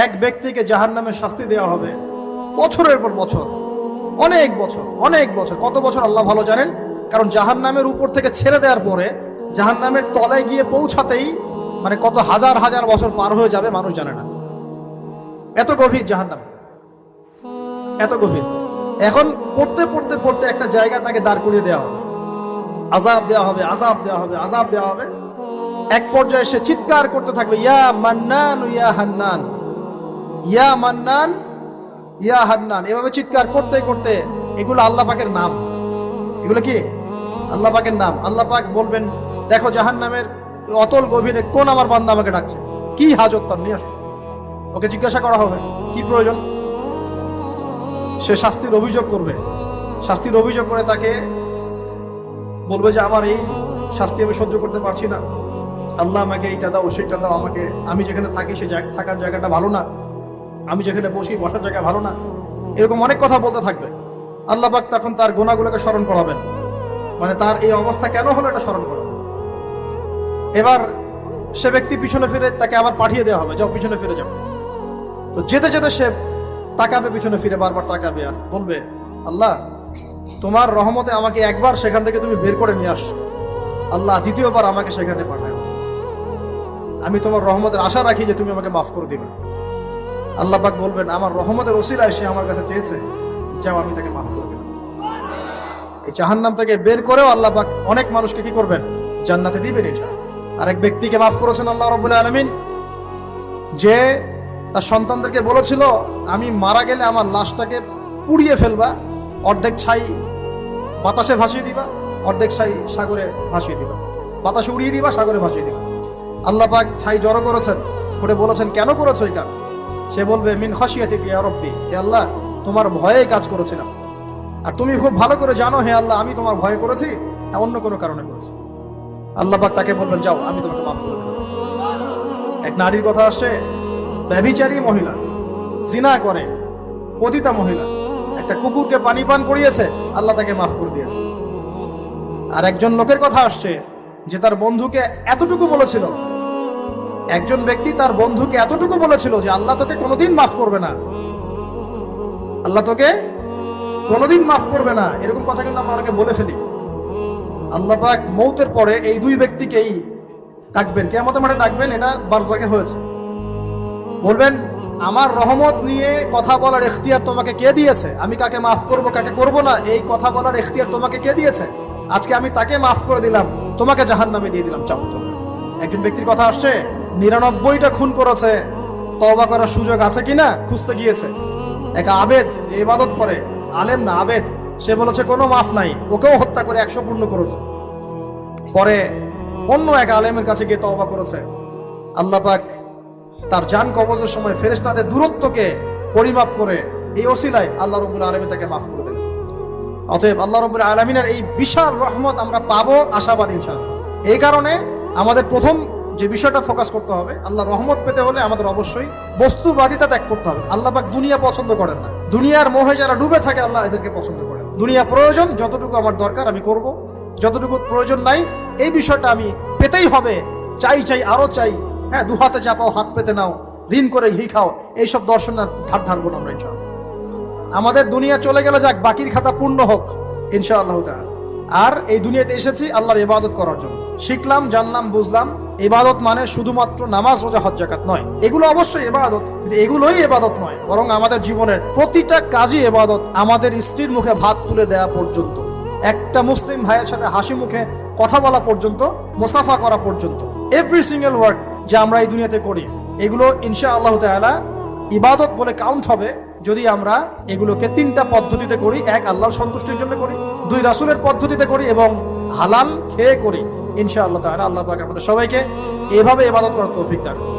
এক ব্যক্তিকে জাহান্নামের শাস্তি দেওয়া হবে বছরের পর বছর, অনেক বছর, অনেক বছর। কত বছর আল্লাহ ভালো জানেন, কারণ জাহান্নামের উপর থেকে ছেড়ে দেওয়ার পরে জাহান্নামের তলায় গিয়ে পৌঁছাতেই মানে কত হাজার হাজার বছর পার হয়ে যাবে মানুষ জানে না। এত গভীর জাহান্নাম, এত গভীর। এখন পড়তে পড়তে পড়তে একটা জায়গা তাকে দাঁড় করিয়ে দেওয়া হবে, আযাব দেওয়া হবে, আযাব দেওয়া হবে, আযাব দেওয়া হবে। এক পর্যায়ে সে চিৎকার করতে থাকবে, ইয়া মান্নান ইয়া হান্নান, ইয়া মান্নান ইয়া হান্নান। এভাবে চিৎকার করতে করতে, এগুলো আল্লাহ পাকের নাম। এগুলো কি আল্লাহ পাকের নাম। আল্লাহ পাক বলবেন, দেখো জাহান্নামের অতল গভীরে কোন আমার বান্দা আমাকে ডাকছে, কি হাজত তার, নিয়ে আসো। ওকে জিজ্ঞাসা করা হবে কি প্রয়োজন। সে শাস্তির অভিযোগ করবে, শাস্তির অভিযোগ করে তাকে বলবে যে আমার এই শাস্তি আমি সহ্য করতে পারছি না, আল্লাহ আমাকে এইটা দাও, সেইটা দাও আমাকে, আমি যেখানে থাকি সে থাকার জায়গাটা ভালো না, আমি যেখানে বসি বসার জায়গা ভালো না, এরকম অনেক কথা বলতে থাকবে। আল্লাহ পাক তখন তার গুনাহগুলোকে স্মরণ করাবেন, মানে তার এই অবস্থা কেন হলো এটা স্মরণ করাবেন। এবার সে ব্যক্তি পিছনে ফিরে, তাকে আবার পাঠিয়ে দেওয়া হবে, যাও পিছনে ফিরে যাও। তো যেতে যেতে সে তাকাবে পিছনে ফিরে, বারবার তাকাবে আর বলবে, আল্লাহ তোমার রহমতে আমাকে একবার সেখান থেকে তুমি বের করে নিয়ে আসছো, আল্লাহ দ্বিতীয়বার আমাকে সেখানে পাঠাও, আমি তোমার রহমতের আশা রাখি যে তুমি আমাকে মাফ করে দিবে। আল্লাহ পাক বলবেন, আমার রহমতের ওসিলায় সে আমার কাছে চেয়েছে, যাও আমি তাকে মাফ করে দিলাম। এই জাহান্নাম থেকে বের করেও আল্লাহ পাক অনেক মানুষকে কি করবেন, জান্নাতে দিবেন। এটা আরেক ব্যক্তিকে মাফ করেছেন আল্লাহ রাব্বুল আলামিন, যে তার সন্তানদেরকে বলেছিল আমি মারা গেলে আমার লাশটাকে পুড়িয়ে ফেলবা, অর্ধেক ছাই বাতাসে ভাসিয়ে দিবা, অর্ধেক ছাই সাগরে ভাসিয়ে দিবা, বাতাসে উড়িয়ে দিবা, সাগরে ভাসিয়ে দিবা। আল্লাহ পাক ছাই জড়ো করেছেন, করে বলেছেন কেন করেছো এই কাজ? সে বলবে মিন খাশিয়াতিকা ইয়া রাব্বি, হে আল্লাহ তোমার ভয়ে কাজ করেছিলাম, আর তুমি খুব ভালো করে জানো হে আল্লাহ আমি তোমার ভয়ে করেছি না অন্য কোনো কারণে করেছি। আল্লাহ পাক তাকে বলবেন, যাও আমি তোমাকে মাফ করে দিলাম। এক নারীর কথা আসছে, ব্যভিচারী মহিলা, জিনা করে, পতিতা মহিলা, একটা কুকুরকে পানি পান করিয়েছে, আল্লাহ তাকে মাফ করে দিয়েছে। আর একজন লোকের কথা আসছে যে তার বন্ধুকে এতটুকু বলেছিল, একজন ব্যক্তি তার বন্ধুকে এতটুকু বলেছিল যে আল্লাহ তোকে কোনোদিন মাফ করবে না, আল্লাহ তোকে কোনোদিন মাফ করবে না। এরকম কথা কিন্তু আমরা অনেকে বলে ফেলি। আল্লাহ পাক মৌতের পরে এই দুই ব্যক্তিকেই ডাকবেন, কিয়ামতের মাঠে ডাকবেন, এটা বারজাকে হয়েছে। বলবেন, আমার রহমত নিয়ে কথা বলার এখতিয়ার তোমাকে কে দিয়েছে? আমি কাকে মাফ করব কাকে করব না এই কথা বলার এখতিয়ার তোমাকে কে দিয়েছে? আজকে আমি তাকে মাফ করে দিলাম, তোমাকে জাহান্নামে দিয়ে দিলাম। চাপ। একজন ব্যক্তির কথা আসছে, 99টা খুন করেছে, তওবা করার সুযোগ আছে কিনা খুঁজতে গিয়েছে। এক আবেদ যে ইবাদত করে, আলেম না আবেদ, সে বলেছে কোনো মাফ নাই, ওকেও হত্যা করে 100 পূর্ণ করেছে। পরে অন্য এক আলেমের কাছে গিয়ে তওবা করেছে। আল্লাহ পাক তার জান কবজের সময় ফেরেশতাদের দূরত্বকে পরিমাপ করে এই ওসিলায় আল্লাহ রাব্বুল আলামিন তাকে মাফ করে দিলেন। অতএব আল্লাহ রাব্বুল আলামিনের এই বিশাল রহমত আমরা পাবো, আশাবাদী ইনশাআল্লাহ। এই কারণে আমাদের প্রথম যে বিষয়টা ফোকাস করতে হবে, আল্লাহ রহমত পেতে হলে আমাদের অবশ্যই বস্তুবাদিতা ত্যাগ করতে হবে। আল্লাহ পাক দুনিয়া পছন্দ করেন না, দুনিয়ার মোহে যারা ডুবে থাকে আল্লাহ এদেরকে পছন্দ করেন। দুনিয়া প্রয়োজন, যতটুকু আমার দরকার আমি করব, যতটুকু প্রয়োজন নাই এই বিষয়টা আমি পেতেই হবে, চাই চাই আরো চাই, হ্যাঁ দু হাতে চাপাও হাত পেতে নাও, ঋণ করে ঘি খাও, এইসব দর্শন ধার ধারবো না আমরা ইনশাআল্লাহ। আমাদের দুনিয়া চলে গেলে যাক, বাকির খাতা পূর্ণ হোক ইনশাআল্লাহ তাআলা। আর এই দুনিয়াতে এসেছি আল্লাহর ইবাদত করার জন্য। শিখলাম, জানলাম, বুঝলাম, ইবাদত মানে শুধুমাত্র নামাজ, রোজা, হজ, যাকাত নয়। এগুলো অবশ্যই ইবাদত, কিন্তু এগুলোই ইবাদত নয়, বরং আমাদের জীবনের প্রতিটা কাজই ইবাদত। আমাদের স্ত্রীর মুখে ভাত তুলে দেওয়া পর্যন্ত, একটা মুসলিম ভাইয়ের সাথে হাসি মুখে কথা বলা পর্যন্ত, মুসাফা করা পর্যন্ত, এভরি সিঙ্গেল ওয়ার্ড যা আমরা এই দুনিয়াতে করি, এগুলো ইনশাআল্লাহ তাআলা ইবাদত বলে কাউন্ট হবে যদি আমরা এগুলোকে 3টা পদ্ধতিতে করি। এক, আল্লাহর সন্তুষ্টির জন্য করি, 2, রাসূলের পদ্ধতিতে করি, এবং হালাল খেয়ে করি। ইনশাআল্লাহ তাআলা আল্লাহ পাক আমাদের সবাইকে এভাবে ইবাদত করার তৌফিক দান করুন।